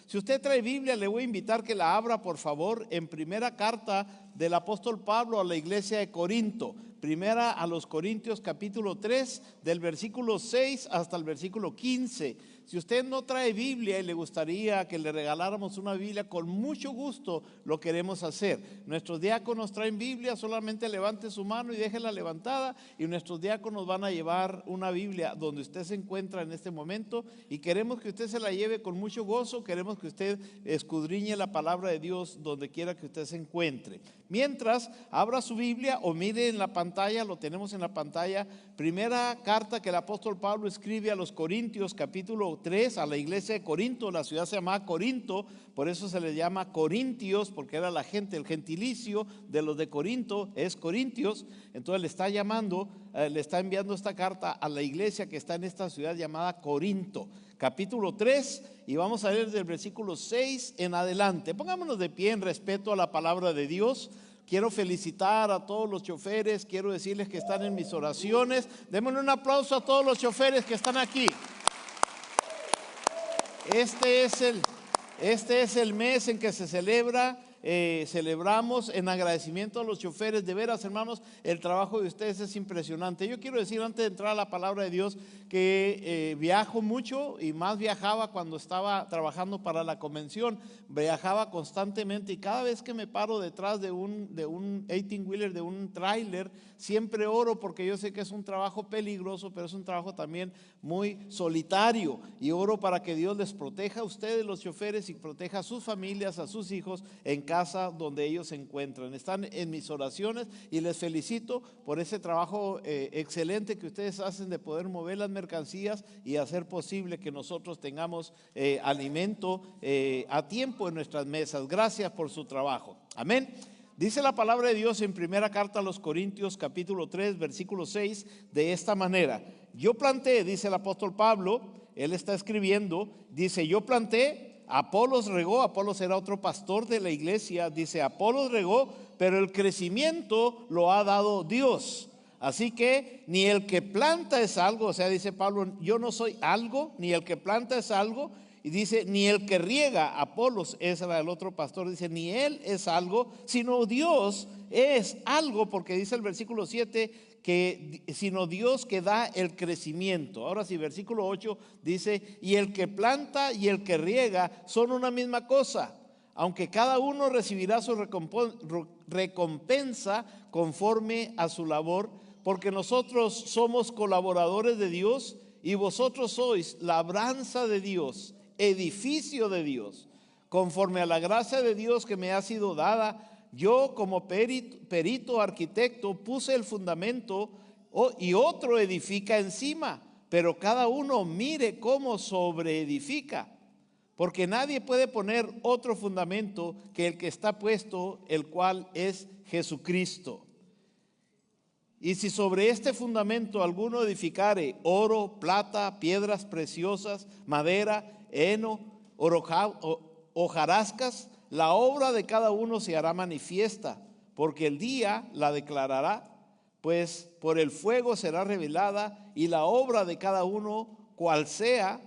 Si usted trae Biblia, le voy a invitar que la abra, por favor, en primera carta del apóstol Pablo a la iglesia de Corinto. Primera a los Corintios capítulo 3, del versículo 6 hasta el versículo 15. Si usted no trae Biblia y le gustaría que le regaláramos una Biblia, con mucho gusto lo queremos hacer. Nuestros diáconos traen Biblia, solamente levante su mano y déjela levantada, y nuestros diáconos van a llevar una Biblia donde usted se encuentra en este momento, y queremos que usted se la lleve con mucho gozo. Queremos que usted escudriñe la palabra de Dios donde quiera que usted se encuentre. Mientras, abra su Biblia o mire en la pantalla, lo tenemos en la pantalla, primera carta que el apóstol Pablo escribe a los Corintios capítulo 3, a la iglesia de Corinto. La ciudad se llamaba Corinto, por eso se le llama Corintios, porque era la gente, el gentilicio de los de Corinto es Corintios. Entonces le está llamando, le está enviando esta carta a la iglesia que está en esta ciudad llamada Corinto. Capítulo 3, y vamos a leer del versículo 6 en adelante. Pongámonos de pie en respeto a la palabra de Dios. Quiero felicitar a todos los choferes, quiero decirles que están en mis oraciones. Démosle un aplauso a todos los choferes que están aquí. Este es el mes en que se celebramos en agradecimiento a los choferes. De veras, hermanos, el trabajo de ustedes es impresionante. Yo quiero decir, antes de entrar a la palabra de Dios, que viajo mucho, y más viajaba cuando estaba trabajando para la convención. Viajaba constantemente, y cada vez que me paro detrás de un 18-wheeler, de un tráiler, siempre oro, porque yo sé que es un trabajo peligroso, pero es un trabajo también muy solitario, y oro para que Dios les proteja a ustedes, los choferes, y proteja a sus familias, a sus hijos en casa donde ellos se encuentran. Están en mis oraciones, y les felicito por ese trabajo excelente que ustedes hacen de poder mover las mercancías y hacer posible que nosotros tengamos alimento a tiempo en nuestras mesas. Gracias por su trabajo. Amén. Dice la palabra de Dios en primera carta a los Corintios capítulo 3 versículo 6 de esta manera: yo planté, dice el apóstol Pablo, él está escribiendo, dice: yo planté, Apolos regó. Apolos era otro pastor de la iglesia. Dice: Apolos regó, pero el crecimiento lo ha dado Dios. Así que ni el que planta es algo, o sea, dice Pablo, yo no soy algo, ni el que planta es algo. Y dice, ni el que riega, Apolos, ese era el otro pastor, dice, ni él es algo, sino Dios es algo, porque dice el versículo 7 que sino Dios que da el crecimiento. Ahora sí, versículo 8 dice: y el que planta y el que riega son una misma cosa, aunque cada uno recibirá su recompensa conforme a su labor, porque nosotros somos colaboradores de Dios, y vosotros sois labranza de Dios, edificio de Dios, conforme a la gracia de Dios que me ha sido dada. Yo, como perito arquitecto, puse el fundamento, y otro edifica encima, pero cada uno mire cómo sobreedifica, porque nadie puede poner otro fundamento que el que está puesto, el cual es Jesucristo. Y si sobre este fundamento alguno edificare oro, plata, piedras preciosas, madera, heno, hojarascas, la obra de cada uno se hará manifiesta, porque el día la declarará, pues por el fuego será revelada, y la obra de cada uno cual sea,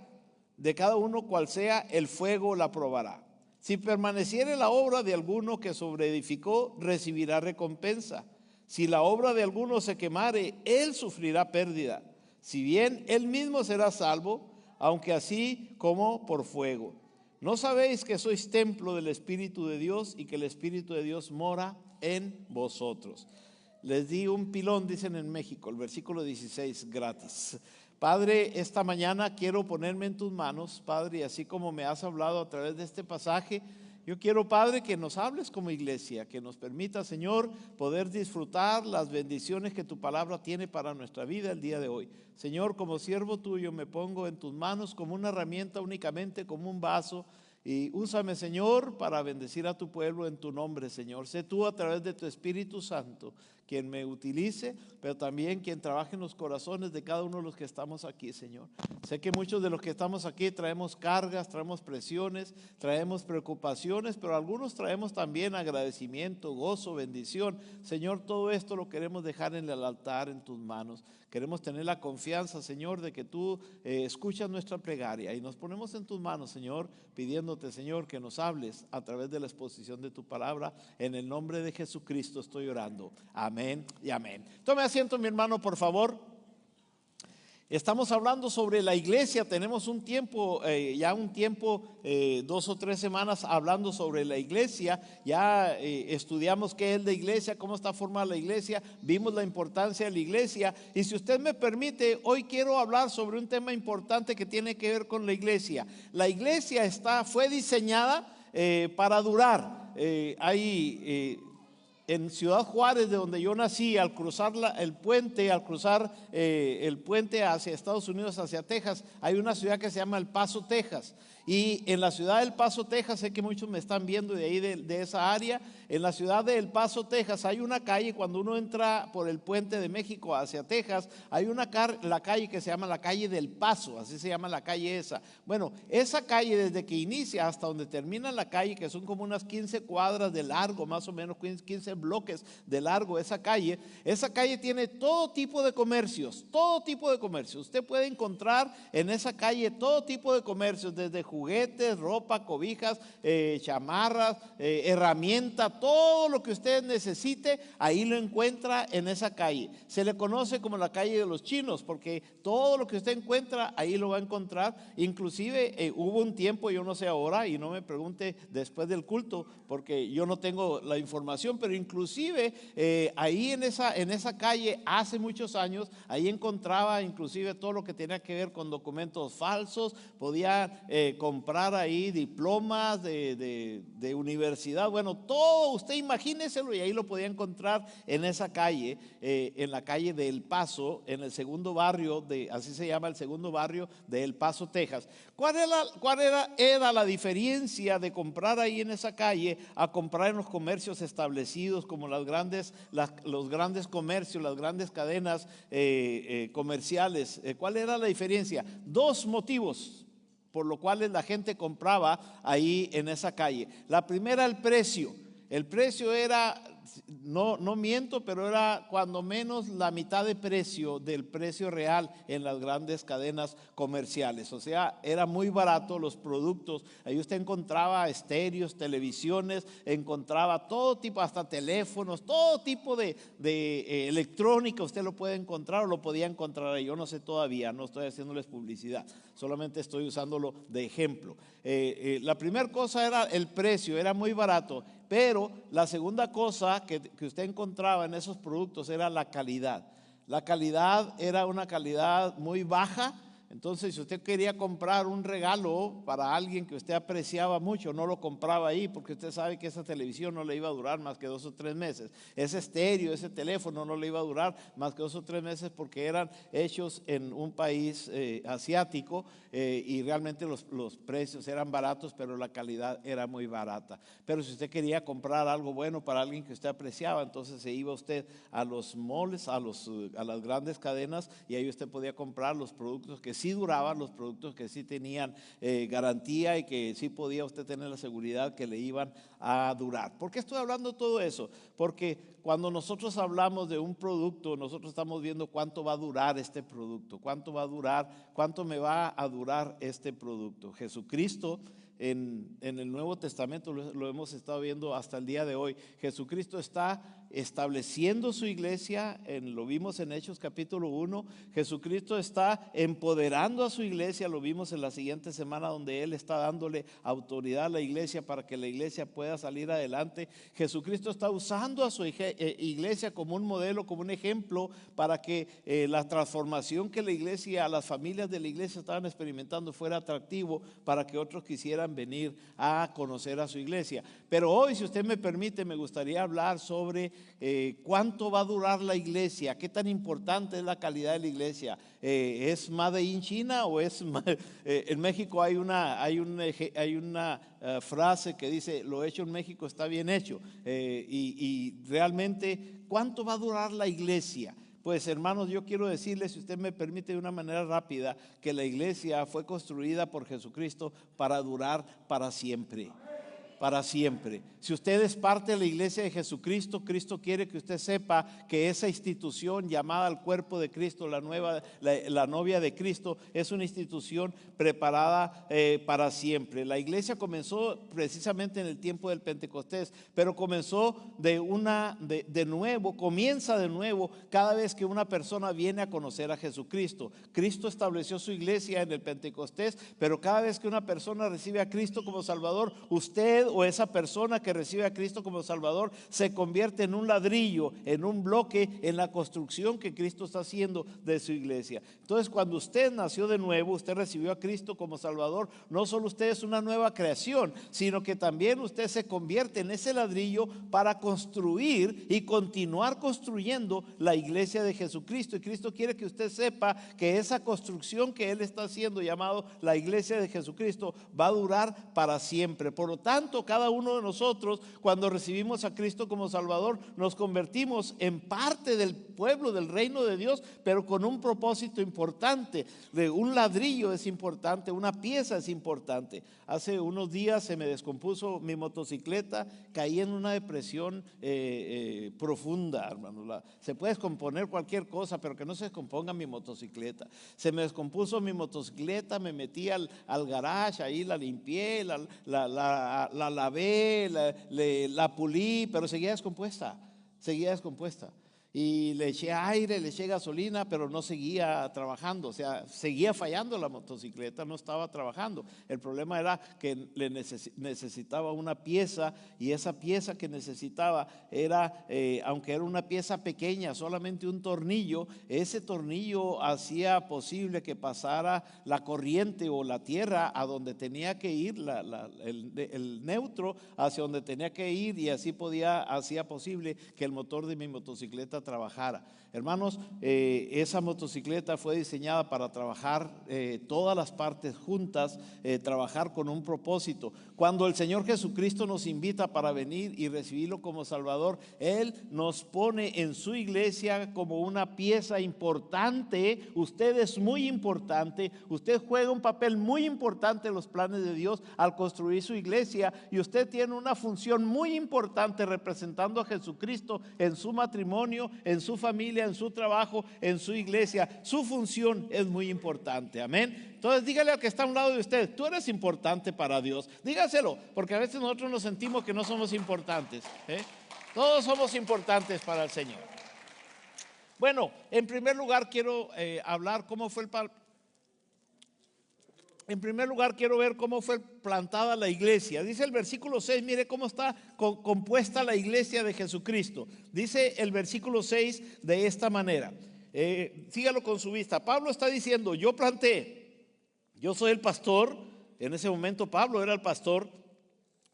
el fuego la probará. Si permaneciere la obra de alguno que sobreedificó, recibirá recompensa. Si la obra de alguno se quemare, él sufrirá pérdida, si bien él mismo será salvo, aunque así como por fuego. ¿No sabéis que sois templo del Espíritu de Dios, y que el Espíritu de Dios mora en vosotros? Les di un pilón, dicen en México, el versículo 16, gratis. Padre, esta mañana quiero ponerme en tus manos, Padre, y así como me has hablado a través de este pasaje, yo quiero, Padre, que nos hables como iglesia, que nos permita, Señor, poder disfrutar las bendiciones que tu palabra tiene para nuestra vida el día de hoy. Señor, como siervo tuyo me pongo en tus manos como una herramienta únicamente, como un vaso, y úsame, Señor, para bendecir a tu pueblo en tu nombre, Señor. Sé tú, a través de tu Espíritu Santo, quien me utilice, pero también quien trabaje en los corazones de cada uno de los que estamos aquí, Señor. Sé que muchos de los que estamos aquí traemos cargas, traemos presiones, traemos preocupaciones, pero algunos traemos también agradecimiento, gozo, bendición. Señor, todo esto lo queremos dejar en el altar, en tus manos. Queremos tener la confianza, Señor, de que tú escuchas nuestra plegaria y nos ponemos en tus manos, Señor, pidiéndote, Señor, que nos hables a través de la exposición de tu palabra. En el nombre de Jesucristo estoy orando. Amén y amén. Tome asiento, mi hermano, por favor. Estamos hablando sobre la iglesia. Tenemos un tiempo, 2 o 3 semanas hablando sobre la iglesia. Ya estudiamos qué es la iglesia, cómo está formada la iglesia, vimos la importancia de la iglesia. Y si usted me permite, hoy quiero hablar sobre un tema importante que tiene que ver con la iglesia. La iglesia fue diseñada para durar. En Ciudad Juárez, de donde yo nací, al cruzar el puente hacia Estados Unidos, hacia Texas, hay una ciudad que se llama El Paso, Texas. Y en la ciudad del Paso, Texas, sé que muchos me están viendo de ahí, de esa área. En la ciudad de El Paso, Texas, hay una calle, cuando uno entra por el puente de México hacia Texas, hay la calle que se llama la calle del Paso, así se llama la calle esa. Bueno, esa calle, desde que inicia hasta donde termina la calle, que son como unas 15 cuadras de largo, más o menos 15 bloques de largo, esa calle tiene todo tipo de comercios, todo tipo de comercios. Usted puede encontrar en esa calle todo tipo de comercios, desde juguetes, ropa, cobijas, chamarras, herramientas, todo lo que usted necesite, ahí lo encuentra en esa calle. Se le conoce como la calle de los chinos, porque todo lo que usted encuentra, ahí lo va a encontrar. Inclusive hubo un tiempo, yo no sé ahora, y no me pregunte después del culto, porque yo no tengo la información, pero inclusive ahí en esa calle, hace muchos años, ahí encontraba inclusive todo lo que tenía que ver con documentos falsos. Podía comprar ahí diplomas de universidad, bueno, todo, usted imagíneselo, y ahí lo podía encontrar en esa calle, en la calle de El Paso, en el segundo barrio, así se llama el segundo barrio de El Paso, Texas. ¿Cuál era la diferencia de comprar ahí en esa calle a comprar en los comercios establecidos, como los grandes comercios, las grandes cadenas comerciales? ¿Cuál era la diferencia? 2 motivos por los cuales la gente compraba ahí en esa calle. La primera, el precio. El precio era, no miento, pero era cuando menos la mitad de precio del precio real en las grandes cadenas comerciales. O sea, era muy barato los productos. Ahí usted encontraba estéreos, televisiones, encontraba todo tipo, hasta teléfonos, todo tipo de electrónica usted lo puede encontrar, o lo podía encontrar ahí. Yo no sé todavía, no estoy haciéndoles publicidad, solamente estoy usándolo de ejemplo. La primera cosa era el precio, era muy barato. Pero la segunda cosa que usted encontraba en esos productos era la calidad. La calidad era una calidad muy baja. Entonces, si usted quería comprar un regalo para alguien que usted apreciaba mucho, no lo compraba ahí, porque usted sabe que esa televisión no le iba a durar más que 2 o 3 meses. Ese estéreo, ese teléfono no le iba a durar más que 2 o 3 meses, porque eran hechos en un país asiático, y realmente los precios eran baratos, pero la calidad era muy barata. Pero si usted quería comprar algo bueno para alguien que usted apreciaba, entonces se iba usted a los malls, a las grandes cadenas, y ahí usted podía comprar los productos que sí duraban, los productos que sí tenían garantía, y que sí podía usted tener la seguridad que le iban a durar. ¿Por qué estoy hablando de todo eso? Porque cuando nosotros hablamos de un producto, nosotros estamos viendo cuánto va a durar este producto, cuánto me va a durar este producto. Jesucristo, en el Nuevo Testamento, lo hemos estado viendo hasta el día de hoy. Jesucristo está estableciendo su iglesia, lo vimos en Hechos capítulo 1. Jesucristo está empoderando a su iglesia, lo vimos en la siguiente semana, donde Él está dándole autoridad a la iglesia para que la iglesia pueda salir adelante. Jesucristo está usando a su iglesia como un modelo, como un ejemplo, para que la transformación que la iglesia, las familias de la iglesia estaban experimentando, fuera atractivo para que otros quisieran venir a conocer a su iglesia. Pero hoy, si usted me permite, me gustaría hablar sobre ¿cuánto va a durar la iglesia? ¿Qué tan importante es la calidad de la iglesia? ¿Es made in China o es en México hay una frase que dice: lo hecho en México está bien hecho, y realmente ¿cuánto va a durar la iglesia? Pues hermanos, yo quiero decirles, si usted me permite de una manera rápida, que la iglesia fue construida por Jesucristo para durar para siempre. Para siempre. Si usted es parte de la iglesia de Jesucristo, Cristo quiere que usted sepa que esa institución llamada al cuerpo de Cristo, la novia de Cristo, es una institución preparada para siempre. La iglesia comenzó precisamente en el tiempo del Pentecostés, pero comenzó comienza de nuevo cada vez que una persona viene a conocer a Jesucristo. Cristo estableció su iglesia en el Pentecostés, pero cada vez que una persona recibe a Cristo como Salvador, usted o esa persona que recibe a Cristo como Salvador se convierte en un ladrillo, en un bloque en la construcción que Cristo está haciendo de su iglesia. Entonces, cuando usted nació de nuevo, usted recibió a Cristo como Salvador, no solo usted es una nueva creación, sino que también usted se convierte en ese ladrillo para construir y continuar construyendo la iglesia de Jesucristo. Y Cristo quiere que usted sepa que esa construcción que Él está haciendo, llamado la iglesia de Jesucristo, va a durar para siempre. Por lo tanto, cada uno de nosotros, cuando recibimos a Cristo como Salvador, nos convertimos en parte del pueblo, del reino de Dios, pero con un propósito importante. Un ladrillo es importante, una pieza es importante. Hace unos días se me descompuso mi motocicleta, caí en una depresión profunda, hermano. Se puede descomponer cualquier cosa, pero que no se descomponga mi motocicleta. Se me descompuso mi motocicleta, me metí al garage, ahí la limpié, la lavé, la pulí, pero seguía descompuesta. Y le eché aire, le eché gasolina, pero no seguía trabajando. O sea, seguía fallando la motocicleta, no estaba trabajando. El problema era que necesitaba una pieza, y esa pieza que necesitaba era, aunque era una pieza pequeña, solamente un tornillo. Ese tornillo hacía posible que pasara la corriente o la tierra a donde tenía que ir, el neutro hacia donde tenía que ir, y así hacía posible que el motor de mi motocicleta trabajara. Hermanos, esa motocicleta fue diseñada para trabajar todas las partes juntas, trabajar con un propósito. Cuando el Señor Jesucristo nos invita para venir y recibirlo como Salvador, Él nos pone en su iglesia como una pieza importante. Usted es muy importante, usted juega un papel muy importante en los planes de Dios al construir su iglesia, y usted tiene una función muy importante representando a Jesucristo en su matrimonio, en su familia, en su trabajo, en su iglesia. Su función es muy importante, amén. Entonces dígale al que está a un lado de usted: tú eres importante para Dios. Dígaselo, porque a veces nosotros nos sentimos que no somos importantes, ¿eh? Todos somos importantes para el Señor. Bueno, en primer lugar quiero hablar cómo fue quiero ver cómo fue plantada la iglesia. Dice el versículo 6, mire cómo está compuesta la iglesia de Jesucristo. Dice el versículo 6 de esta manera. Sígalo con su vista. Pablo está diciendo: yo planté, yo soy el pastor. En ese momento Pablo era el pastor.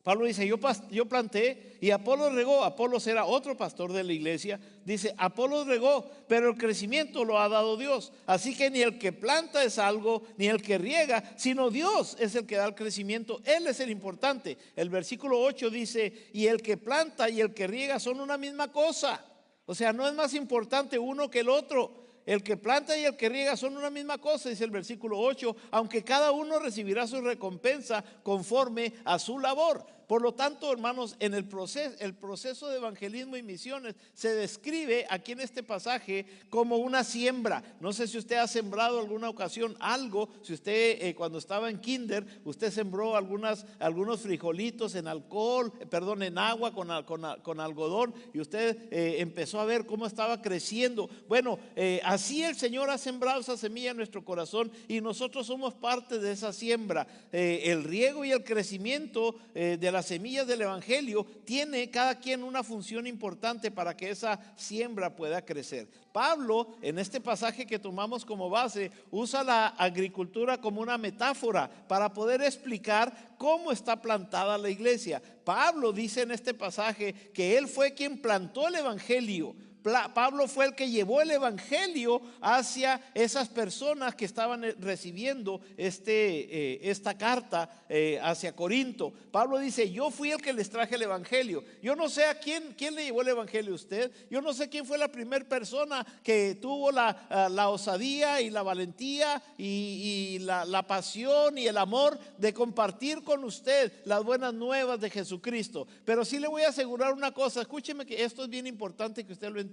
Pablo dice: yo planté y Apolos regó. Apolos era otro pastor de la iglesia. Dice: Apolos regó, pero el crecimiento lo ha dado Dios. Así que ni el que planta es algo, ni el que riega, sino Dios es el que da el crecimiento. Él es el importante. El versículo 8 dice: y el que planta y el que riega son una misma cosa. O sea, no es más importante uno que el otro. El que planta y el que riega son una misma cosa, dice el versículo 8, aunque cada uno recibirá su recompensa conforme a su labor. Por lo tanto, hermanos, en el proceso de evangelismo y misiones se describe aquí en este pasaje como una siembra. No sé si usted ha sembrado alguna ocasión algo. Si usted cuando estaba en kinder, usted sembró algunos frijolitos en agua con algodón, y usted empezó a ver cómo estaba creciendo. Bueno, así el Señor ha sembrado esa semilla en nuestro corazón, y nosotros somos parte de esa siembra. El riego y el crecimiento de la las semillas del evangelio, tiene cada quien una función importante para que esa siembra pueda crecer. Pablo, en este pasaje que tomamos como base, usa la agricultura como una metáfora para poder explicar cómo está plantada la iglesia. Pablo dice en este pasaje que él fue quien plantó el evangelio. Pablo fue el que llevó el evangelio hacia esas personas que estaban recibiendo esta carta hacia Corinto. Pablo dice: yo fui el que les traje el evangelio. Yo no sé a quién le llevó el evangelio a usted. Yo no sé quién fue la primera persona que tuvo la osadía y la valentía y la pasión y el amor de compartir con usted las buenas nuevas de Jesucristo. Pero sí le voy a asegurar una cosa, escúcheme, que esto es bien importante que usted lo entienda.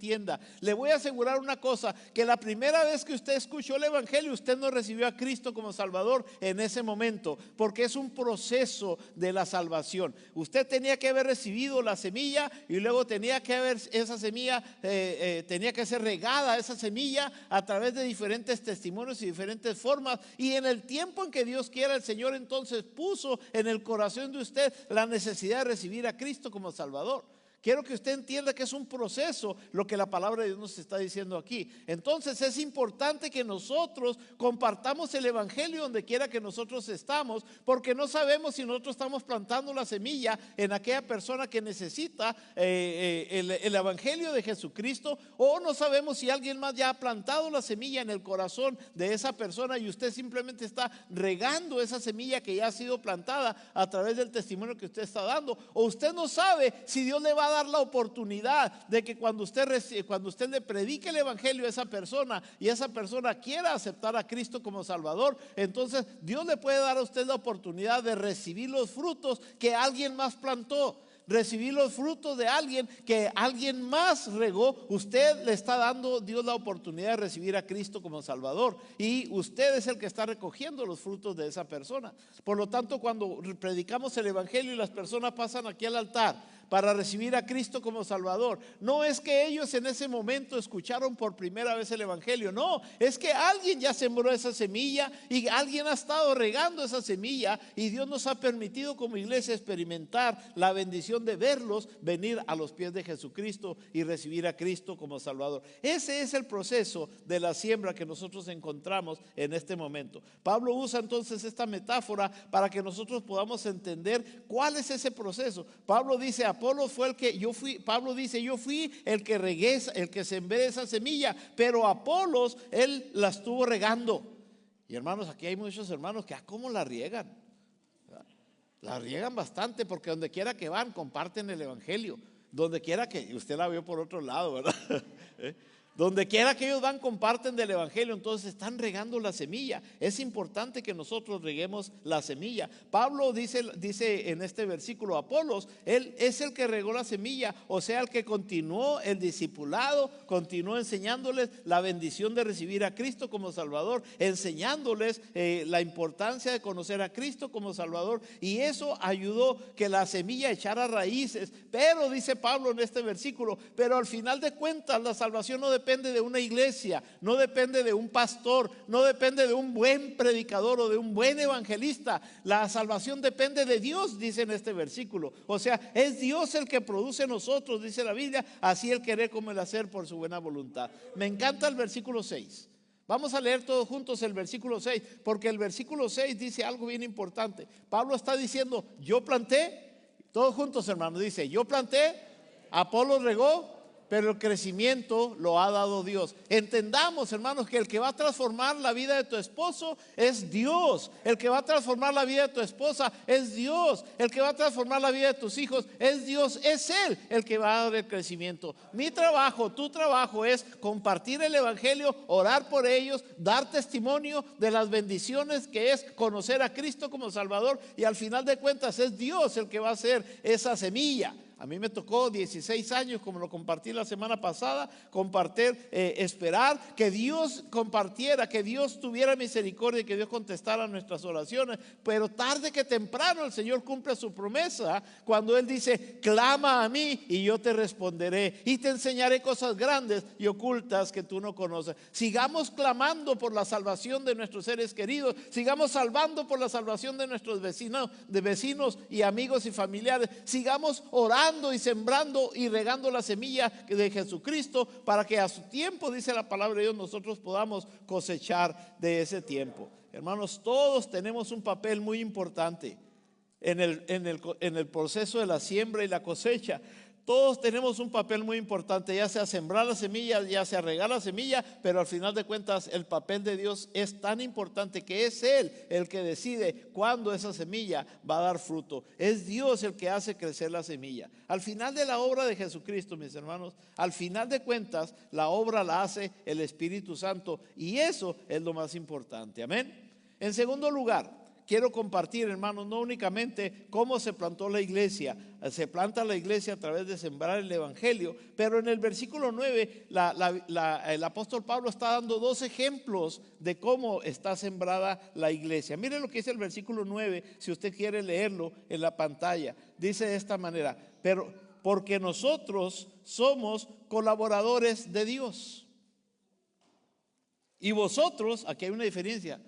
Le voy a asegurar una cosa, que la primera vez que usted escuchó el evangelio, usted no recibió a Cristo como Salvador en ese momento, porque es un proceso de la salvación. Usted tenía que haber recibido la semilla y luego tenía que haber esa semilla, tenía que ser regada esa semilla a través de diferentes testimonios y diferentes formas, y en el tiempo en que Dios quiera, el Señor entonces puso en el corazón de usted la necesidad de recibir a Cristo como Salvador. Quiero que usted entienda que es un proceso lo que la palabra de Dios nos está diciendo aquí. Entonces es importante que nosotros compartamos el evangelio donde quiera que nosotros estamos, porque no sabemos si nosotros estamos plantando la semilla en aquella persona que necesita el evangelio de Jesucristo, o no sabemos si alguien más ya ha plantado la semilla en el corazón de esa persona y usted simplemente está regando esa semilla que ya ha sido plantada a través del testimonio que usted está dando. O usted no sabe si Dios le va a dar la oportunidad de que cuando usted le predique el evangelio a esa persona y esa persona quiera aceptar a Cristo como Salvador, entonces Dios le puede dar a usted la oportunidad de recibir los frutos que alguien más plantó. Recibir los frutos de alguien que alguien más regó. Usted le está dando Dios la oportunidad de recibir a Cristo como Salvador, y usted es el que está recogiendo los frutos de esa persona. Por lo tanto, cuando predicamos el evangelio y las personas pasan aquí al altar para recibir a Cristo como Salvador, no es que ellos en ese momento escucharon por primera vez el evangelio, no, es que alguien ya sembró esa semilla y alguien ha estado regando esa semilla, y Dios nos ha permitido como iglesia experimentar la bendición de verlos venir a los pies de Jesucristo y recibir a Cristo como Salvador. Ese es el proceso de la siembra que nosotros encontramos en este momento. Pablo usa entonces esta metáfora para que nosotros podamos entender cuál es ese proceso. Pablo dice: Pablo dice: yo fui el que regué, el que sembré esa semilla, pero Apolos, él la estuvo regando. Y hermanos, aquí hay muchos hermanos que ¿cómo la riegan? La riegan bastante, porque donde quiera que van comparten el evangelio. Donde quiera que, usted la vio por otro lado, ¿verdad? Donde quiera que ellos van comparten del evangelio, entonces están regando la semilla. Es importante que nosotros reguemos la semilla. Pablo dice en este versículo: Apolos, él es el que regó la semilla, o sea, el que continuó el discipulado, continuó enseñándoles la bendición de recibir a Cristo como Salvador, enseñándoles la importancia de conocer a Cristo como Salvador, y eso ayudó que la semilla echara raíces. Pero dice Pablo en este versículo: pero al final de cuentas la salvación no depende de una iglesia, no depende de un pastor, no depende de un buen predicador o de un buen evangelista. La salvación depende de Dios, dice en este versículo. O sea, es Dios el que produce en nosotros, dice la Biblia, así el querer como el hacer por su buena voluntad. Me encanta el versículo 6. Vamos a leer todos juntos el versículo 6, porque el versículo 6 dice algo bien importante. Pablo está diciendo: yo planté, todos juntos hermanos, dice: yo planté, Apolos regó, pero el crecimiento lo ha dado Dios. Entendamos, hermanos, que el que va a transformar la vida de tu esposo es Dios. El que va a transformar la vida de tu esposa es Dios. El que va a transformar la vida de tus hijos es Dios. Es Él el que va a dar el crecimiento. Mi trabajo, tu trabajo es compartir el evangelio, orar por ellos, dar testimonio de las bendiciones que es conocer a Cristo como Salvador, y al final de cuentas es Dios el que va a hacer esa semilla. A mí me tocó 16 años, como lo compartí la semana pasada, esperar que Dios compartiera, que Dios tuviera misericordia y que Dios contestara nuestras oraciones. Pero tarde que temprano el Señor cumple su promesa cuando Él dice: clama a mí y yo te responderé y te enseñaré cosas grandes y ocultas que tú no conoces. Sigamos clamando por la salvación de nuestros seres queridos, sigamos salvando por la salvación de nuestros vecinos y amigos y familiares. Sigamos orando y sembrando y regando la semilla de Jesucristo para que a su tiempo, dice la palabra de Dios, nosotros podamos cosechar de ese tiempo. Hermanos, todos tenemos un papel muy importante en el proceso de la siembra y la cosecha. Todos tenemos un papel muy importante, ya sea sembrar la semilla, ya sea regar la semilla, pero al final de cuentas el papel de Dios es tan importante que es Él el que decide cuándo esa semilla va a dar fruto. Es Dios el que hace crecer la semilla. Al final de la obra de Jesucristo, mis hermanos, al final de cuentas la obra la hace el Espíritu Santo y eso es lo más importante. Amén. En segundo lugar, quiero compartir, hermanos, no únicamente cómo se plantó la iglesia. Se planta la iglesia a través de sembrar el evangelio, pero en el versículo 9 el apóstol Pablo está dando dos ejemplos de cómo está sembrada la iglesia. Miren lo que dice el versículo 9, si usted quiere leerlo en la pantalla. Dice de esta manera: pero porque nosotros somos colaboradores de Dios. Y vosotros, aquí hay una diferencia.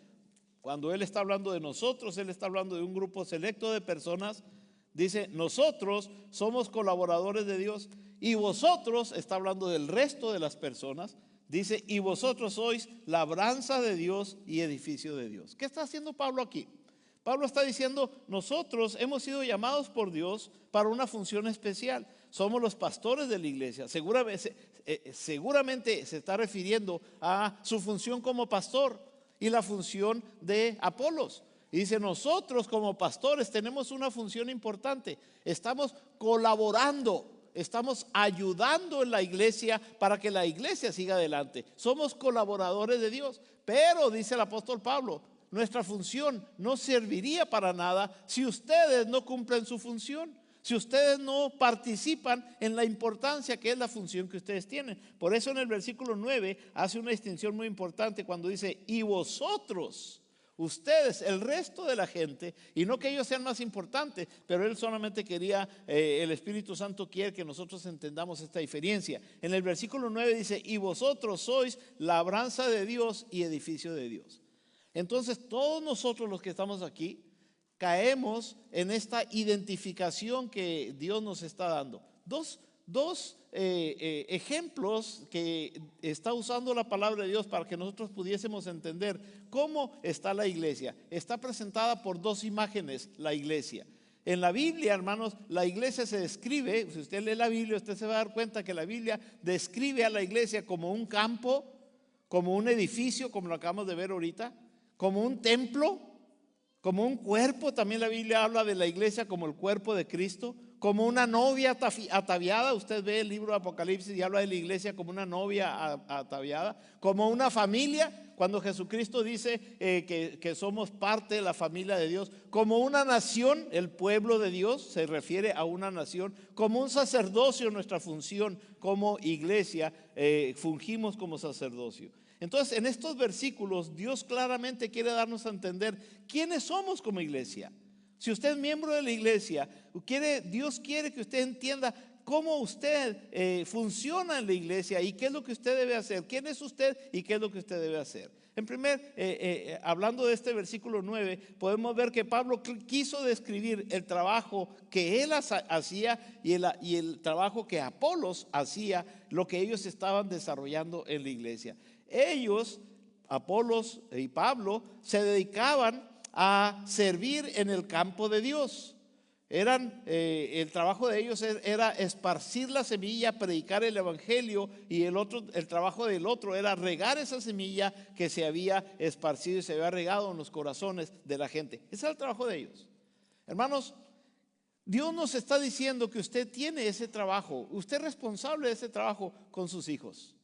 Cuando él está hablando de nosotros, él está hablando de un grupo selecto de personas. Dice: nosotros somos colaboradores de Dios. Y vosotros, está hablando del resto de las personas. Dice: y vosotros sois labranza de Dios y edificio de Dios. ¿Qué está haciendo Pablo aquí? Pablo está diciendo: nosotros hemos sido llamados por Dios para una función especial. Somos los pastores de la iglesia. Seguramente se está refiriendo a su función como pastor y la función de Apolos. Y dice: nosotros como pastores tenemos una función importante. Estamos colaborando, estamos ayudando en la iglesia para que la iglesia siga adelante. Somos colaboradores de Dios. Pero, dice el apóstol Pablo, nuestra función no serviría para nada si ustedes no cumplen su función, si ustedes no participan en la importancia que es la función que ustedes tienen. Por eso en el versículo 9 hace una distinción muy importante cuando dice: y vosotros, ustedes, el resto de la gente. Y no que ellos sean más importantes, pero él solamente quería, el Espíritu Santo quiere que nosotros entendamos esta diferencia. En el versículo 9 dice: y vosotros sois labranza de Dios y edificio de Dios. Entonces todos nosotros los que estamos aquí caemos en esta identificación que Dios nos está dando. Dos ejemplos que está usando la palabra de Dios para que nosotros pudiésemos entender cómo está la iglesia. Está presentada por dos imágenes la iglesia. En la Biblia, hermanos, la iglesia se describe, si usted lee la Biblia, usted se va a dar cuenta que la Biblia describe a la iglesia como un campo, como un edificio, como lo acabamos de ver ahorita, como un templo, como un cuerpo. También la Biblia habla de la iglesia como el cuerpo de Cristo, como una novia ataviada. Usted ve el libro de Apocalipsis y habla de la iglesia como una novia ataviada, como una familia, cuando Jesucristo dice que somos parte de la familia de Dios, como una nación, el pueblo de Dios se refiere a una nación, como un sacerdocio. Nuestra función como iglesia, fungimos como sacerdocio. Entonces, en estos versículos Dios claramente quiere darnos a entender quiénes somos como iglesia. Si usted es miembro de la iglesia, Dios quiere que usted entienda cómo usted funciona en la iglesia y qué es lo que usted debe hacer, quién es usted y qué es lo que usted debe hacer. Hablando de este versículo 9, podemos ver que Pablo quiso describir el trabajo que él hacía y el trabajo que Apolos hacía, lo que ellos estaban desarrollando en la iglesia. Ellos, Apolos y Pablo, se dedicaban a servir en el campo de Dios. El trabajo de ellos era esparcir la semilla, predicar el evangelio, y el trabajo del otro era regar esa semilla que se había esparcido y se había regado en los corazones de la gente. Ese era el trabajo de ellos. Hermanos, Dios nos está diciendo que usted tiene ese trabajo, usted es responsable de ese trabajo con sus hijos.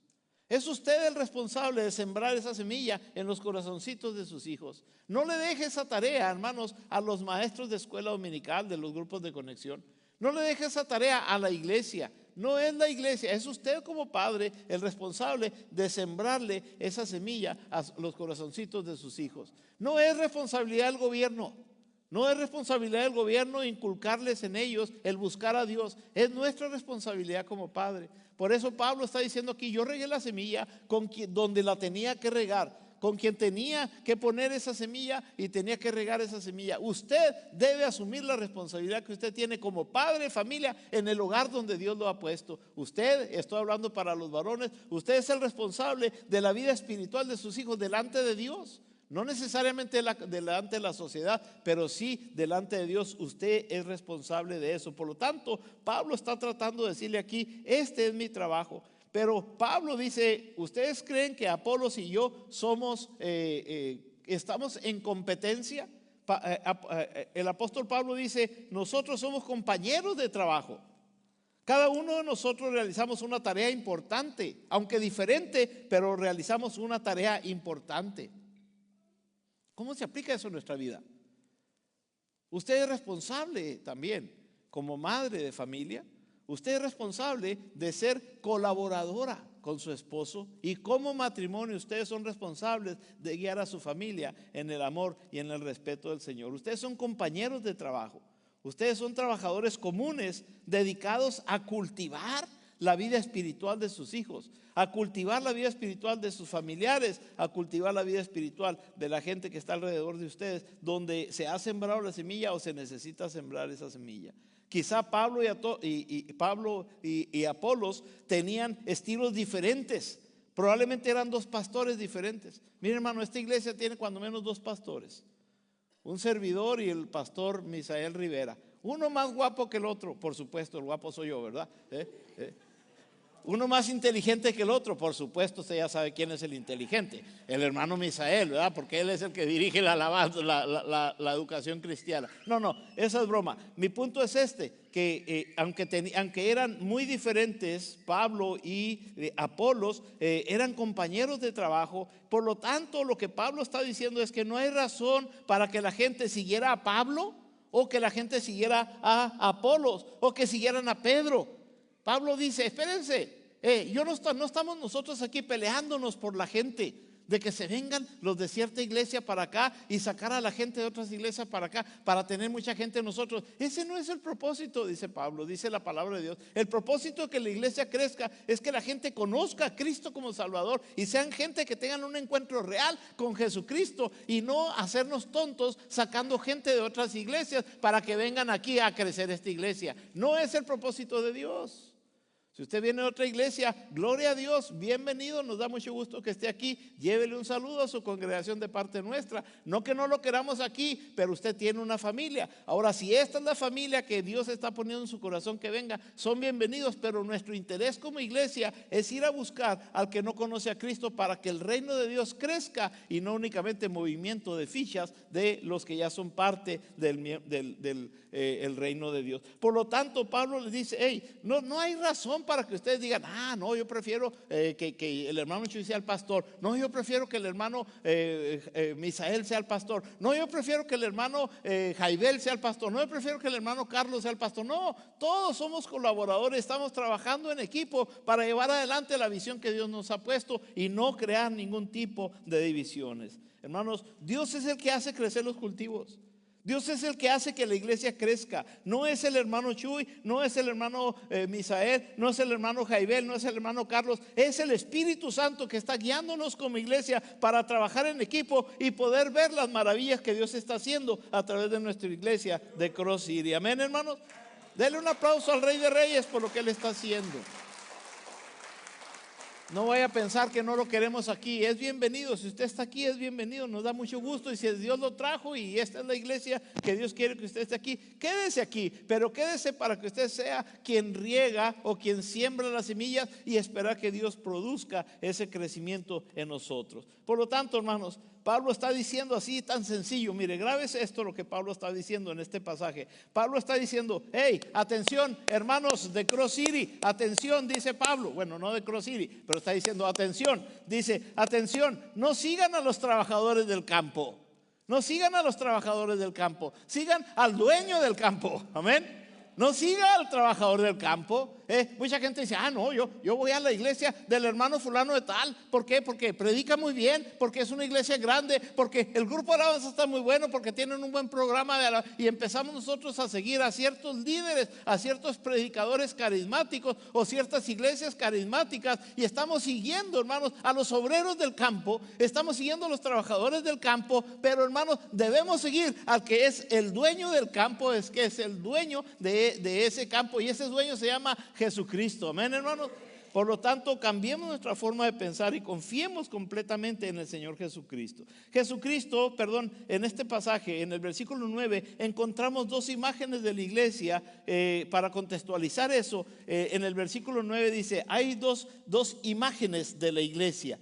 Es usted el responsable de sembrar esa semilla en los corazoncitos de sus hijos. No le deje esa tarea, hermanos, a los maestros de escuela dominical, de los grupos de conexión. No le deje esa tarea a la iglesia. No es la iglesia, es usted como padre el responsable de sembrarle esa semilla a los corazoncitos de sus hijos. No es responsabilidad del gobierno. No es responsabilidad del gobierno inculcarles en ellos el buscar a Dios. Es nuestra responsabilidad como padre. Por eso Pablo está diciendo aquí, yo regué la semilla donde la tenía que regar, con quien tenía que poner esa semilla y tenía que regar esa semilla. Usted debe asumir la responsabilidad que usted tiene como padre de familia en el hogar donde Dios lo ha puesto. Usted, estoy hablando para los varones, usted es el responsable de la vida espiritual de sus hijos delante de Dios. No necesariamente delante de la sociedad, pero sí delante de Dios. Usted es responsable de eso. Por lo tanto, Pablo está tratando de decirle aquí, este es mi trabajo. Pero Pablo dice, ¿ustedes creen que Apolos y yo estamos en competencia? El apóstol Pablo dice, nosotros somos compañeros de trabajo. Cada uno de nosotros realizamos una tarea importante, aunque diferente, pero realizamos una tarea importante. ¿Cómo se aplica eso en nuestra vida? Usted es responsable también, como madre de familia. Usted es responsable de ser colaboradora con su esposo, y como matrimonio ustedes son responsables de guiar a su familia en el amor y en el respeto del Señor. Ustedes son compañeros de trabajo. Ustedes son trabajadores comunes dedicados a cultivar la vida espiritual de sus hijos, a cultivar la vida espiritual de sus familiares, a cultivar la vida espiritual de la gente que está alrededor de ustedes, donde se ha sembrado la semilla o se necesita sembrar esa semilla. Quizá Pablo y Apolos tenían estilos diferentes. Probablemente eran dos pastores diferentes. Mire, hermano, esta iglesia tiene cuando menos dos pastores. Un servidor y el pastor Misael Rivera. Uno más guapo que el otro, por supuesto, el guapo soy yo, ¿verdad? Uno más inteligente que el otro, por supuesto, usted ya sabe quién es el inteligente, el hermano Misael, ¿verdad? Porque él es el que dirige la alabanza, la educación cristiana. No, esa es broma. Mi punto es que aunque eran muy diferentes, Pablo y Apolos eran compañeros de trabajo. Por lo tanto, lo que Pablo está diciendo es que no hay razón para que la gente siguiera a Pablo, o que la gente siguiera a Apolos, o que siguieran a Pedro. Pablo dice, espérense, no estamos nosotros aquí peleándonos por la gente, de que se vengan los de cierta iglesia para acá y sacar a la gente de otras iglesias para acá, para tener mucha gente nosotros. Ese no es el propósito, dice Pablo, dice la palabra de Dios. El propósito de que la iglesia crezca es que la gente conozca a Cristo como Salvador y sean gente que tengan un encuentro real con Jesucristo, y no hacernos tontos sacando gente de otras iglesias para que vengan aquí a crecer esta iglesia. No es el propósito de Dios. Si usted viene de otra iglesia, gloria a Dios, bienvenido, nos da mucho gusto que esté aquí. Llévele un saludo a su congregación de parte nuestra. No que no lo queramos aquí, pero usted tiene una familia. Ahora, si esta es la familia que Dios está poniendo en su corazón que venga, son bienvenidos, pero nuestro interés como iglesia es ir a buscar al que no conoce a Cristo para que el reino de Dios crezca, y no únicamente movimiento de fichas de los que ya son parte del reino de Dios. Por lo tanto, Pablo les dice, no hay razón para que ustedes digan, no, yo prefiero que el hermano Chuy sea el pastor. No, yo prefiero que el hermano Misael sea el pastor. No, yo prefiero que el hermano Jaibel sea el pastor. No, yo prefiero que el hermano Carlos sea el pastor. No, todos somos colaboradores, estamos trabajando en equipo para llevar adelante la visión que Dios nos ha puesto y no crear ningún tipo de divisiones. Hermanos, Dios es el que hace crecer los cultivos. Dios es el que hace que la iglesia crezca. No es el hermano Chuy, no es el hermano Misael, no es el hermano Jaibel, no es el hermano Carlos. Es el Espíritu Santo que está guiándonos como iglesia para trabajar en equipo y poder ver las maravillas que Dios está haciendo a través de nuestra iglesia de Cross City. Amén, hermanos. Denle un aplauso al Rey de Reyes por lo que Él está haciendo. No vaya a pensar que no lo queremos aquí. Es bienvenido. Si usted está aquí, es bienvenido. Nos da mucho gusto. Y si Dios lo trajo y esta es la iglesia que Dios quiere que usted esté aquí, quédese aquí. Pero quédese para que usted sea quien riega o quien siembra las semillas y esperar que Dios produzca ese crecimiento en nosotros. Por lo tanto, hermanos, Pablo está diciendo así tan sencillo. Mire, grábese esto, lo que Pablo está diciendo en este pasaje. Pablo está diciendo, atención, hermanos de Cross City, atención, dice Pablo. Bueno, no de Cross City, pero está diciendo atención. Dice, atención, no sigan a los trabajadores del campo. No sigan a los trabajadores del campo, sigan al dueño del campo. Amén. No siga al trabajador del campo. Mucha gente dice, no, yo voy a la iglesia del hermano fulano de tal. ¿Por qué? Porque predica muy bien, porque es una iglesia grande, porque el grupo de alabanza está muy bueno, porque tienen un buen programa de alabanza. Y empezamos nosotros a seguir a ciertos líderes, a ciertos predicadores carismáticos o ciertas iglesias carismáticas. Y estamos siguiendo, hermanos, a los obreros del campo, estamos siguiendo a los trabajadores del campo. Pero, hermanos, debemos seguir al que es el dueño del campo, que es el dueño de ese campo, y ese dueño se llama Jesucristo. Amén, hermanos. Por lo tanto, cambiemos nuestra forma de pensar y confiemos completamente en el Señor Jesucristo. En este pasaje, en el versículo 9, encontramos dos imágenes de la iglesia. Para contextualizar eso, en el versículo 9 dice, hay dos imágenes de la iglesia: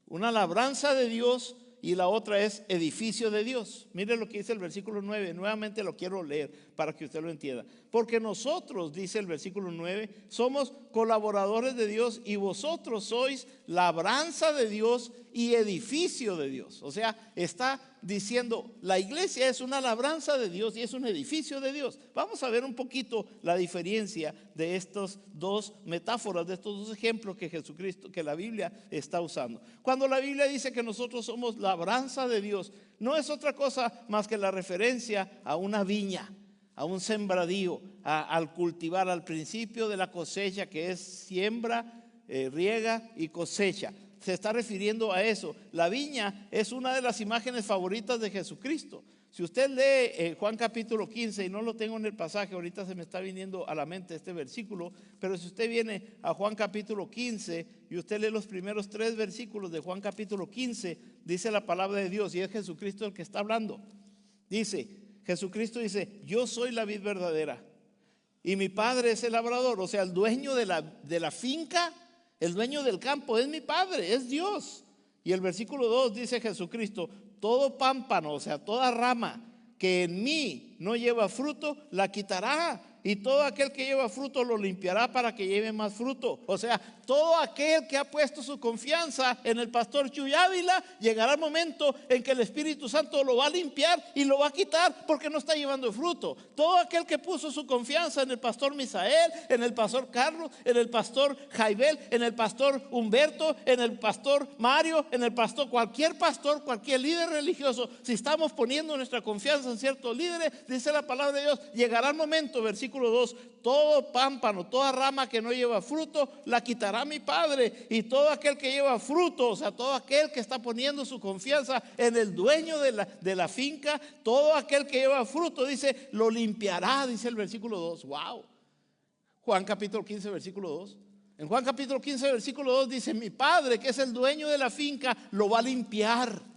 una labranza de Dios y la otra es edificio de Dios. Mire lo que dice el versículo 9. Nuevamente lo quiero leer para que usted lo entienda. Porque nosotros, dice el versículo 9, somos colaboradores de Dios y vosotros sois labranza de Dios y edificio de Dios. O sea, está diciendo, la iglesia es una labranza de Dios y es un edificio de Dios. Vamos a ver un poquito la diferencia de estas dos metáforas, de estos dos ejemplos que la Biblia está usando. Cuando la Biblia dice que nosotros somos labranza de Dios, no es otra cosa más que la referencia a una viña, a un sembradío, al cultivar, al principio de la cosecha, que es siembra, riega y cosecha. Se está refiriendo a eso. La viña es una de las imágenes favoritas de Jesucristo. Si usted lee Juan capítulo 15, y no lo tengo en el pasaje, ahorita se me está viniendo a la mente este versículo, pero si usted viene a Juan capítulo 15 y usted lee los primeros 3 versículos de Juan capítulo 15, dice la palabra de Dios, y es Jesucristo el que está hablando. Jesucristo dice, yo soy la vid verdadera y mi Padre es el labrador. O sea, el dueño de la finca, el dueño del campo es mi Padre, es Dios. Y el versículo 2 dice Jesucristo, todo pámpano, o sea, toda rama que en mí no lleva fruto, la quitará. Y todo aquel que lleva fruto lo limpiará para que lleve más fruto. O sea, todo aquel que ha puesto su confianza en el pastor Chuy Ávila, llegará el momento en que el Espíritu Santo lo va a limpiar y lo va a quitar porque no está llevando fruto. Todo aquel que puso su confianza en el pastor Misael, en el pastor Carlos, en el pastor Jaibel, en el pastor Humberto, en el pastor Mario, en el pastor, cualquier líder religioso, si estamos poniendo nuestra confianza en ciertos líderes, dice la palabra de Dios, llegará el momento, versículo 2, todo pámpano, toda rama que no lleva fruto, la quitará mi Padre, y todo aquel que lleva fruto, o sea, todo aquel que está poniendo su confianza en el dueño de la finca, todo aquel que lleva fruto, dice, lo limpiará, dice el versículo 2. Wow. Juan capítulo 15, versículo 2. En Juan capítulo 15, versículo 2 dice, mi Padre, que es el dueño de la finca, lo va a limpiar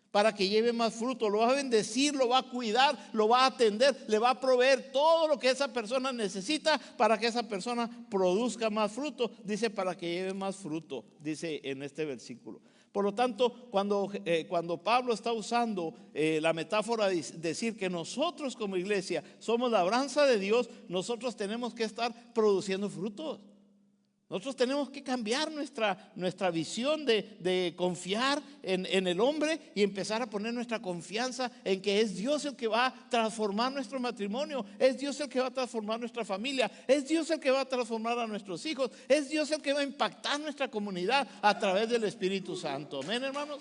para que lleve más fruto, lo va a bendecir, lo va a cuidar, lo va a atender, le va a proveer todo lo que esa persona necesita para que esa persona produzca más fruto. Dice, para que lleve más fruto, dice en este versículo. Por lo tanto, cuando Pablo está usando la metáfora de decir que nosotros como iglesia somos labranza de Dios, nosotros tenemos que estar produciendo frutos. Nosotros tenemos que cambiar nuestra visión de confiar en el hombre y empezar a poner nuestra confianza en que es Dios el que va a transformar nuestro matrimonio, es Dios el que va a transformar nuestra familia, es Dios el que va a transformar a nuestros hijos, es Dios el que va a impactar nuestra comunidad a través del Espíritu Santo. Amén, hermanos.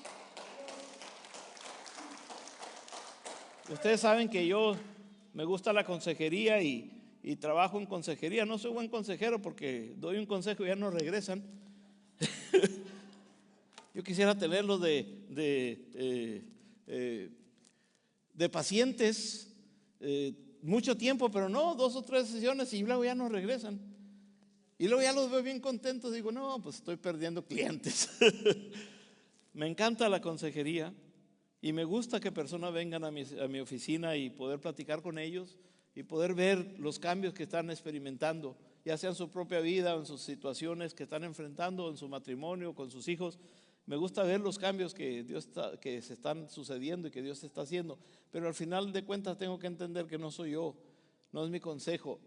Ustedes saben que yo me gusta la consejería y trabajo en consejería. No soy buen consejero porque doy un consejo y ya no regresan. Yo quisiera tenerlos de pacientes mucho tiempo, pero no, 2 o 3 sesiones y luego ya no regresan. Y luego ya los veo bien contentos. Digo, no, pues estoy perdiendo clientes. Me encanta la consejería y me gusta que personas vengan a mi oficina y poder platicar con ellos y poder ver los cambios que están experimentando, ya sea en su propia vida o en sus situaciones que están enfrentando, en su matrimonio, con sus hijos. Me gusta ver los cambios que se están sucediendo y que Dios está haciendo, pero al final de cuentas tengo que entender que no soy yo, no es mi consejo,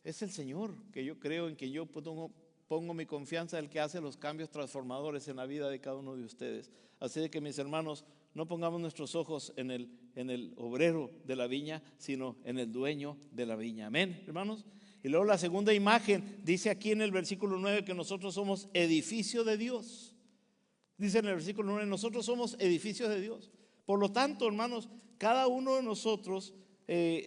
es el Señor, que yo creo en que yo pongo mi confianza en el que hace los cambios transformadores en la vida de cada uno de ustedes. Así de que, mis hermanos, no pongamos nuestros ojos en el obrero de la viña, sino en el dueño de la viña. Amén, hermanos. Y luego la segunda imagen dice aquí en el versículo 9 que nosotros somos edificio de Dios. Dice en el versículo 9, nosotros somos edificios de Dios. Por lo tanto, hermanos, cada uno de nosotros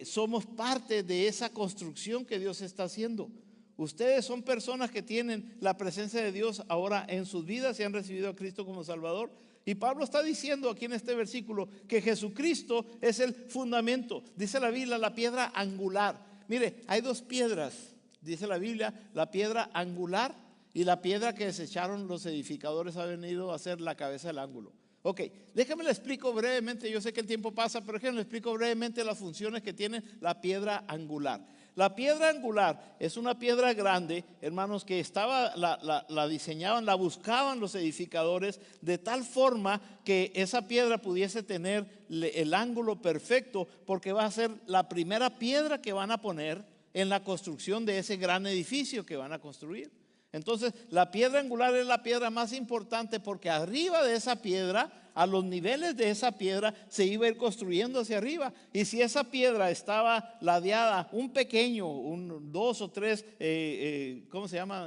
somos parte de esa construcción que Dios está haciendo. Ustedes son personas que tienen la presencia de Dios ahora en sus vidas y han recibido a Cristo como Salvador. Y Pablo está diciendo aquí en este versículo que Jesucristo es el fundamento. Dice la Biblia, la piedra angular. Mire, hay dos piedras, dice la Biblia, la piedra angular y la piedra que desecharon los edificadores ha venido a ser la cabeza del ángulo. Ok, déjame le explico brevemente, yo sé que el tiempo pasa, pero déjame le explico brevemente las funciones que tiene la piedra angular. La piedra angular es una piedra grande, hermanos, que la diseñaban, la buscaban los edificadores de tal forma que esa piedra pudiese tener el ángulo perfecto, porque va a ser la primera piedra que van a poner en la construcción de ese gran edificio que van a construir. Entonces, la piedra angular es la piedra más importante porque arriba de esa piedra, a los niveles de esa piedra, se iba a ir construyendo hacia arriba. Y si esa piedra estaba ladeada un pequeño, 2 o 3,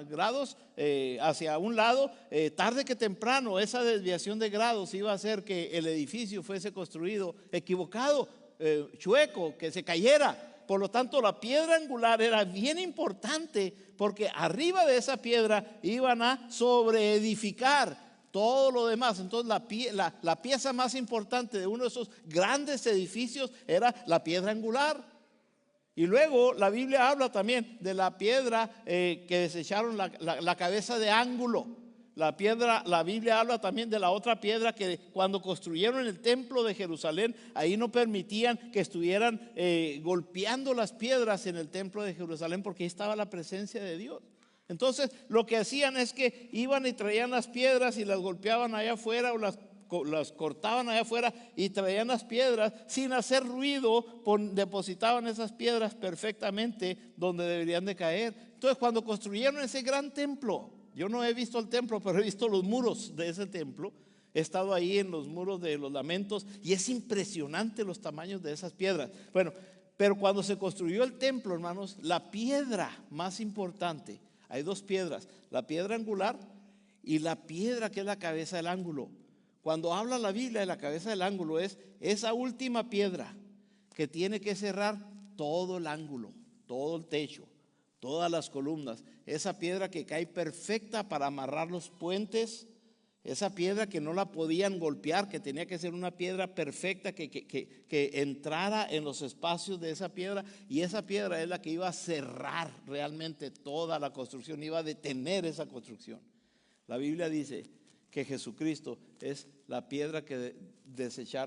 grados hacia un lado, tarde que temprano esa desviación de grados iba a hacer que el edificio fuese construido equivocado, chueco, que se cayera. Por lo tanto, la piedra angular era bien importante porque arriba de esa piedra iban a sobreedificar todo lo demás. Entonces, la pieza más importante de uno de esos grandes edificios era la piedra angular. Y luego la Biblia habla también de la piedra que desecharon, la cabeza de ángulo. La Biblia habla también de la otra piedra que cuando construyeron el templo de Jerusalén, ahí no permitían que estuvieran golpeando las piedras en el templo de Jerusalén porque ahí estaba la presencia de Dios. Entonces lo que hacían es que iban y traían las piedras y las golpeaban allá afuera o las cortaban allá afuera y traían las piedras sin hacer ruido, depositaban esas piedras perfectamente donde deberían de caer. Entonces cuando construyeron ese gran templo, yo no he visto el templo, pero he visto los muros de ese templo. He estado ahí en los muros de los lamentos y es impresionante los tamaños de esas piedras. Bueno, pero cuando se construyó el templo, hermanos, la piedra más importante, hay dos piedras, la piedra angular y la piedra que es la cabeza del ángulo. Cuando habla la Biblia de la cabeza del ángulo es esa última piedra que tiene que cerrar todo el ángulo, todo el techo, todas las columnas, esa piedra que cae perfecta para amarrar los puentes, esa piedra que no la podían golpear, que tenía que ser una piedra perfecta que entrara en los espacios de esa piedra, y esa piedra es la que iba a cerrar realmente toda la construcción, iba a detener esa construcción. La Biblia dice que Jesucristo es la piedra que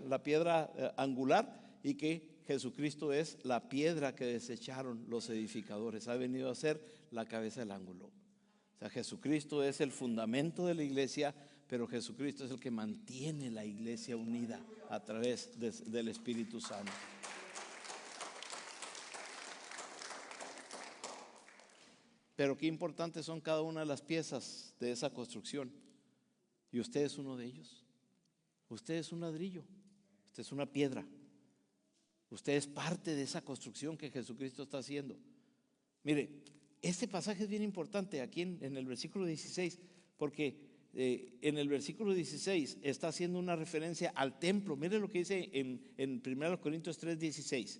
la piedra angular, y que Jesucristo es la piedra que desecharon los edificadores. Ha venido a ser la cabeza del ángulo. O sea, Jesucristo es el fundamento de la iglesia, pero Jesucristo es el que mantiene la iglesia unida a través del Espíritu Santo. Pero qué importantes son cada una de las piezas de esa construcción. Y usted es uno de ellos. Usted es un ladrillo. Usted es una piedra. Usted es parte de esa construcción que Jesucristo está haciendo. Mire, este pasaje es bien importante aquí en el versículo 16, porque en el versículo 16 está haciendo una referencia al templo. Mire lo que dice en 1 Corintios 3:16.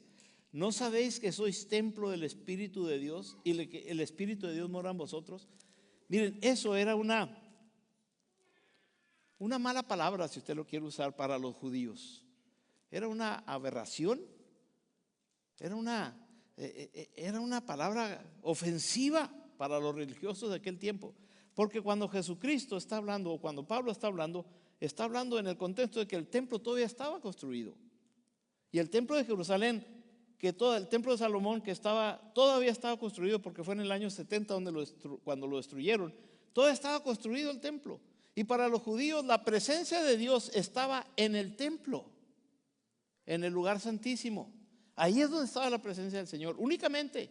¿No sabéis que sois templo del Espíritu de Dios y que el Espíritu de Dios mora en vosotros? Miren, eso era una mala palabra, si usted lo quiere usar, para los judíos. Era una aberración, era una palabra ofensiva para los religiosos de aquel tiempo. Porque cuando Jesucristo está hablando, o cuando Pablo está hablando en el contexto de que el templo todavía estaba construido. Y el templo de Jerusalén, el templo de Salomón, que todavía estaba construido, porque fue en el año 70 cuando lo destruyeron, todavía estaba construido el templo. Y para los judíos la presencia de Dios estaba en el templo, en el lugar santísimo. Ahí es donde estaba la presencia del Señor, únicamente.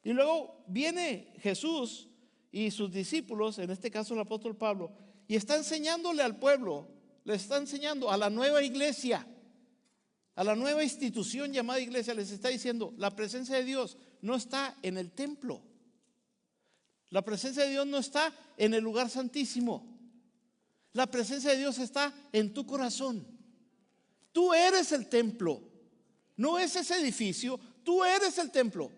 Y luego viene Jesús y sus discípulos, en este caso el apóstol Pablo, y está enseñándole al pueblo, le está enseñando a la nueva iglesia, A la nueva institución llamada iglesia les está diciendo, la presencia de Dios no está en el templo. La presencia de Dios no está en el lugar santísimo. La presencia de Dios está en tu corazón. Tú eres el templo. No es ese edificio, tú eres el templo.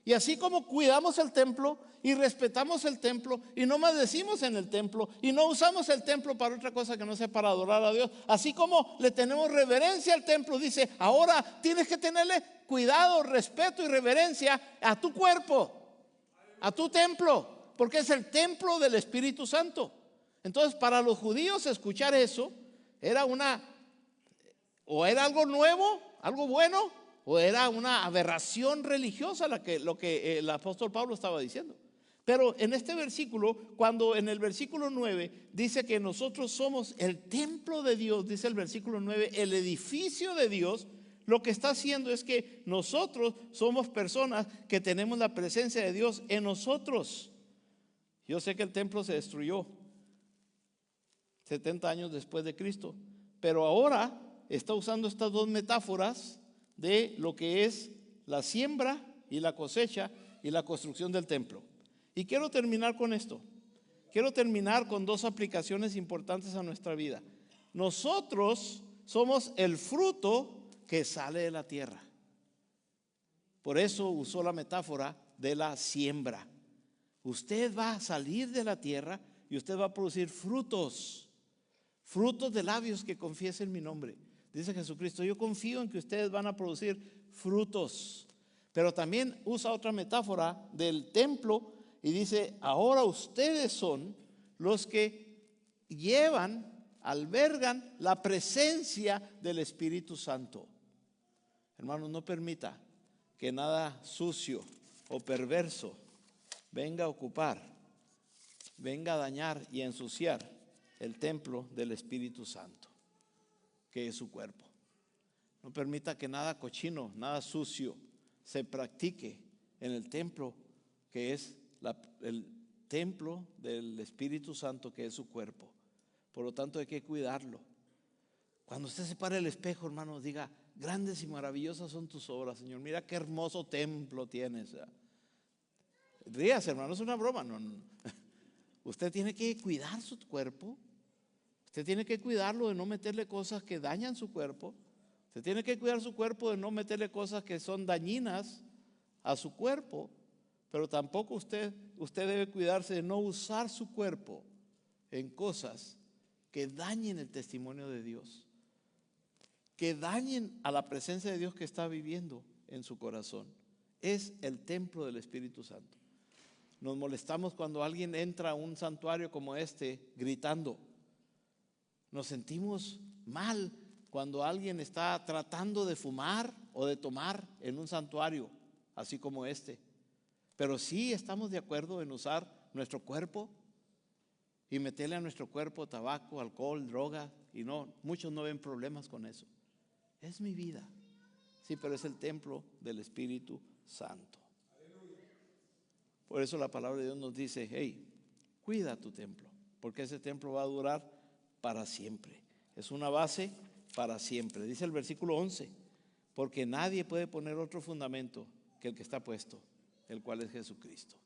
Y así como cuidamos el templo y respetamos el templo y no maldecimos en el templo y no usamos el templo para otra cosa que no sea para adorar a Dios, así como le tenemos reverencia al templo, dice, ahora tienes que tenerle cuidado, respeto y reverencia a tu cuerpo, a tu templo, porque es el templo del Espíritu Santo. Entonces, para los judíos escuchar eso era o era algo nuevo, algo bueno, o era una aberración religiosa lo que el apóstol Pablo estaba diciendo. Pero en este versículo, cuando en el versículo 9 dice que nosotros somos el templo de Dios, dice el versículo 9, el edificio de Dios, lo que está haciendo es que nosotros somos personas que tenemos la presencia de Dios en nosotros. Yo sé que el templo se destruyó 70 años después de Cristo, pero ahora está usando estas dos metáforas de lo que es la siembra y la cosecha y la construcción del templo. Y quiero terminar con esto. Quiero terminar con dos aplicaciones importantes a nuestra vida. Nosotros somos el fruto que sale de la tierra. Por eso usó la metáfora de la siembra. Usted va a salir de la tierra y usted va a producir frutos de labios que confiesen mi nombre. Dice Jesucristo, yo confío en que ustedes van a producir frutos. Pero también usa otra metáfora del templo y dice, ahora ustedes son los que albergan la presencia del Espíritu Santo. Hermanos, no permita que nada sucio o perverso venga a ocupar, venga a dañar y a ensuciar el templo del Espíritu Santo, que es su cuerpo. No permita que nada cochino, nada sucio se practique en el templo, que es el templo del Espíritu Santo, que es su cuerpo. Por lo tanto hay que cuidarlo. Cuando usted se pare el espejo, hermano, diga, grandes y maravillosas son tus obras, Señor. Mira qué hermoso templo tienes. Ríase, hermano, es una broma. No. Usted tiene que cuidar su cuerpo. Usted tiene que cuidarlo de no meterle cosas que dañan su cuerpo. Usted tiene que cuidar su cuerpo de no meterle cosas que son dañinas a su cuerpo. Pero tampoco usted debe cuidarse de no usar su cuerpo en cosas que dañen el testimonio de Dios, que dañen a la presencia de Dios que está viviendo en su corazón. Es el templo del Espíritu Santo. Nos molestamos cuando alguien entra a un santuario como este gritando. Nos sentimos mal cuando alguien está tratando de fumar o de tomar en un santuario así como este. Pero sí estamos de acuerdo en usar nuestro cuerpo y meterle a nuestro cuerpo tabaco, alcohol, droga, y no, muchos no ven problemas con eso. Es mi vida. Sí, pero es el templo del Espíritu Santo. Por eso la palabra de Dios nos dice, hey, cuida tu templo, porque ese templo va a durar para siempre. Es una base para siempre. Dice el versículo 11, porque nadie puede poner otro fundamento que el que está puesto, el cual es Jesucristo.